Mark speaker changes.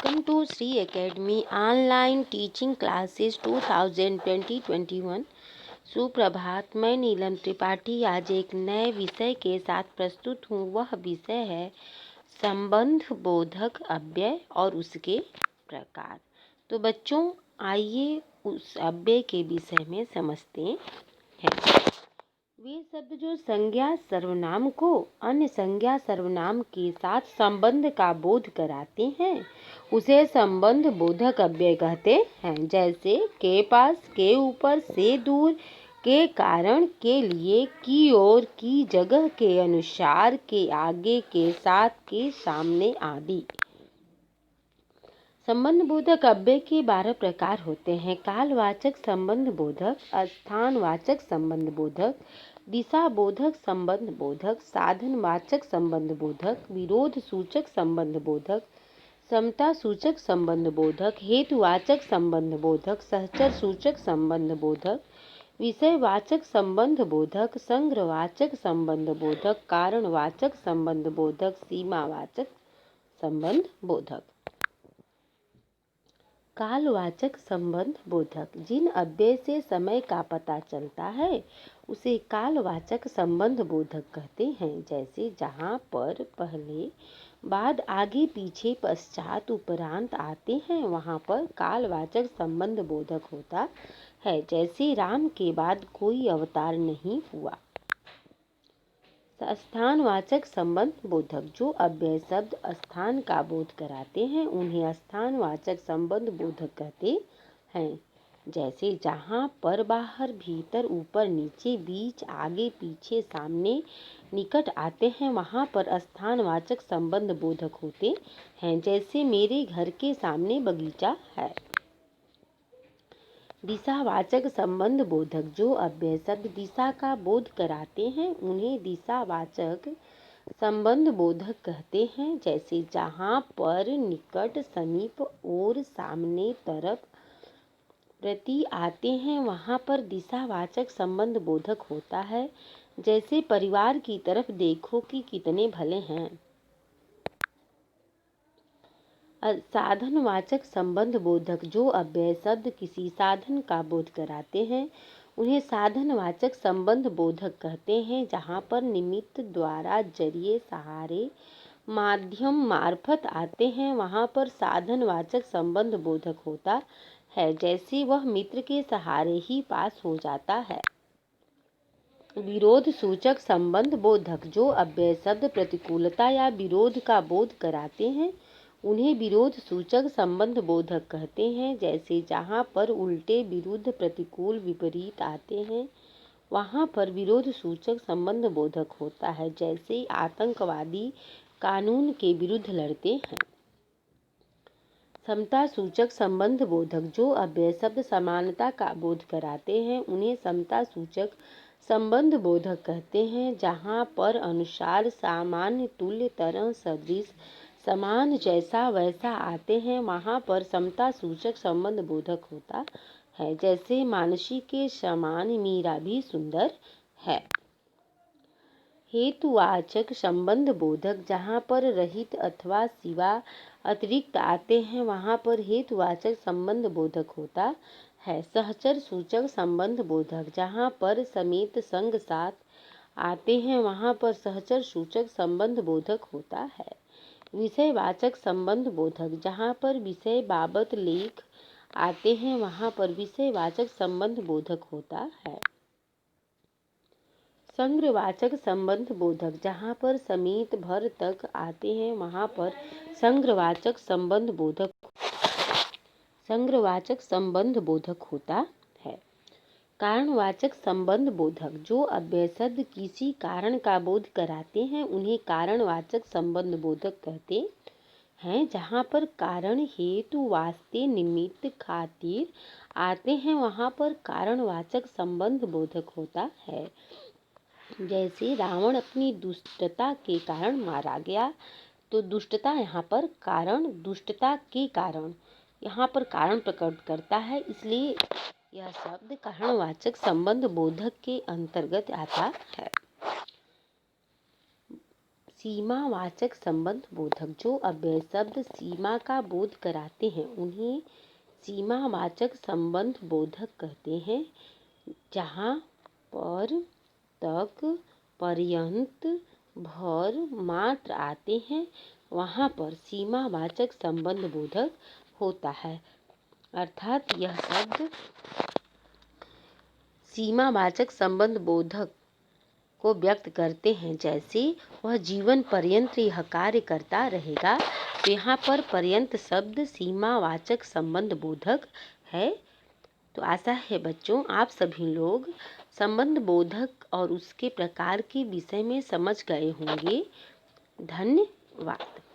Speaker 1: Welcome to Sri Academy online teaching classes 2020-21। सुप्रभात। मैं नीलम त्रिपाठी आज एक नए विषय के साथ प्रस्तुत हूँ। वह विषय है संबंध बोधक अव्यय और उसके प्रकार। तो बच्चों, आइए उस अव्यय के विषय में समझते हैं। वे शब्द जो संज्ञा सर्वनाम को अन्य संज्ञा सर्वनाम के साथ संबंध का बोध कराते हैं उसे संबंध बोधक अव्यय कहते हैं। जैसे के पास, के ऊपर, से दूर, के कारण, के लिए, की ओर, की जगह, के अनुसार, के आगे, के साथ, के सामने आदि। संबंध बोधक अव्यय के 12 प्रकार होते हैं। कालवाचक संबंध बोधक, स्थानवाचक संबंध बोधक, दिशा बोधक संबंध बोधक, साधनवाचक संबंध बोधक, विरोध सूचक संबंध बोधक, समता सूचक संबंध बोधक, हेतुवाचक संबंध बोधक, सहचर सूचक संबंध बोधक, विषयवाचक संबंध बोधक, संग्रहवाचक संबंध बोधक, कारणवाचक संबंध बोधक, सीमावाचक संबंध बोधक। कालवाचक संबंध बोधक, जिन अव्यय से समय का पता चलता है उसे कालवाचक संबंध बोधक कहते हैं। जैसे जहाँ पर, पहले, बाद, आगे, पीछे, पश्चात, उपरांत आते हैं वहाँ पर कालवाचक संबंध बोधक होता है। जैसे राम के बाद कोई अवतार नहीं हुआ। स्थानवाचक संबंध बोधक, जो अव्यय शब्द स्थान का बोध कराते हैं उन्हें स्थानवाचक संबंध बोधक कहते हैं। जैसे जहाँ पर, बाहर, भीतर, ऊपर, नीचे, बीच, आगे, पीछे, सामने, निकट आते हैं वहाँ पर स्थानवाचक संबंध बोधक होते हैं। जैसे मेरे घर के सामने बगीचा है। दिशावाचक संबंध बोधक, जो अव्यय शब्द दिशा का बोध कराते हैं उन्हें दिशावाचक संबंध बोधक कहते हैं। जैसे जहाँ पर, निकट, समीप, और, सामने, तरफ, प्रति आते हैं वहाँ पर दिशावाचक संबंध बोधक होता है। जैसे परिवार की तरफ देखो कि कितने भले हैं। साधनवाचक संबंध बोधक, जो अव्यय शब्द किसी साधन का बोध कराते हैं उन्हें साधनवाचक संबंध बोधक कहते हैं। जहाँ पर निमित्त, द्वारा, जरिए, सहारे, माध्यम, मार्फत आते हैं वहाँ पर साधनवाचक संबंध बोधक होता है। जैसे वह मित्र के सहारे ही पास हो जाता है। विरोध सूचक संबंध बोधक, जो अव्यय शब्द प्रतिकूलता या विरोध का बोध कराते हैं उन्हें विरोध सूचक संबंध बोधक कहते हैं। जैसे जहाँ पर उल्टे, विरुद्ध, प्रतिकूल, विपरीत आते हैं वहाँ पर विरोध सूचक संबंध बोधक होता है। जैसे आतंकवादी कानून के विरुद्ध लड़ते हैं। समता सूचक संबंध बोधक, जो अव्यय शब्द समानता का बोध कराते हैं उन्हें समता सूचक संबंध बोधक कहते हैं। जहाँ पर, अनुसार, सामान्य, तुल्य, तरह, सदृश, समान, जैसा, वैसा आते हैं वहाँ पर समता सूचक संबंध बोधक होता है। जैसे मानसी के समान मीरा भी सुंदर है। हेतुवाचक संबंध बोधक, जहाँ पर रहित अथवा सिवा, अतिरिक्त आते हैं वहाँ पर हेतुवाचक संबंध बोधक होता है। सहचर सूचक संबंध बोधक, जहाँ पर समेत, संग, साथ आते हैं वहाँ पर सहचर सूचक संबंध बोधक होता है। विषयवाचक संबंध बोधक, जहाँ पर विषय, बाबत, लेख आते हैं वहाँ पर विषयवाचक संबंध बोधक होता है। संग्रहवाचक संबंध बोधक, जहाँ पर समेत, भर तक आते हैं वहाँ पर संग्रहवाचक संबंध बोधक होता है। कारणवाचक संबंध बोधक, जो अव्यय शब्द किसी कारण का बोध कराते हैं उन्हें कारणवाचक संबंध बोधक कहते हैं। जहाँ पर कारण, हेतु, वास्ते, निमित्त, खातिर आते हैं वहाँ पर कारणवाचक संबंध बोधक होता है। जैसे रावण अपनी दुष्टता के कारण मारा गया, तो दुष्टता यहाँ पर कारण, दुष्टता के कारण यहाँ पर कारण प्रकट करता है, इसलिए यह शब्द कारणवाचक संबंध बोधक के अंतर्गत आता है। सीमावाचक संबंध बोधक जो अव्यय शब्द सीमा का बोध कराते हैं उन्हें सीमावाचक संबंध बोधक कहते हैं। जहाँ पर, तक, पर्यंत, भर, मात्र आते हैं वहाँ पर सीमावाचक संबंध बोधक होता है। अर्थात यह शब्द सीमावाचक संबंध बोधक को व्यक्त करते हैं। जैसे वह जीवन पर्यंत यह कार्य करता रहेगा, तो यहाँ पर पर्यंत शब्द सीमावाचक संबंध बोधक है। तो आशा है बच्चों आप सभी लोग संबंध बोधक और उसके प्रकार के विषय में समझ गए होंगे। धन्यवाद।